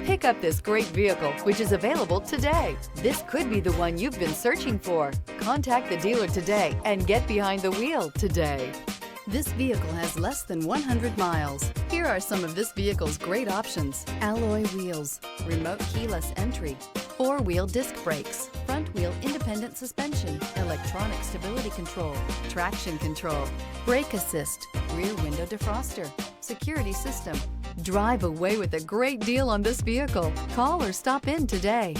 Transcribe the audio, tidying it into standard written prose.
Pick up this great vehicle, which is available today. This could be the one you've been searching for. Contact the dealer today and get behind the wheel today. This vehicle has less than 100 miles. Here are some of this vehicle's great options: alloy wheels, remote keyless entry, four-wheel disc brakes, front-wheel independent suspension, electronic stability control, traction control, brake assist, rear window defroster, security system. Drive away with a great deal on this vehicle. Call or stop in today.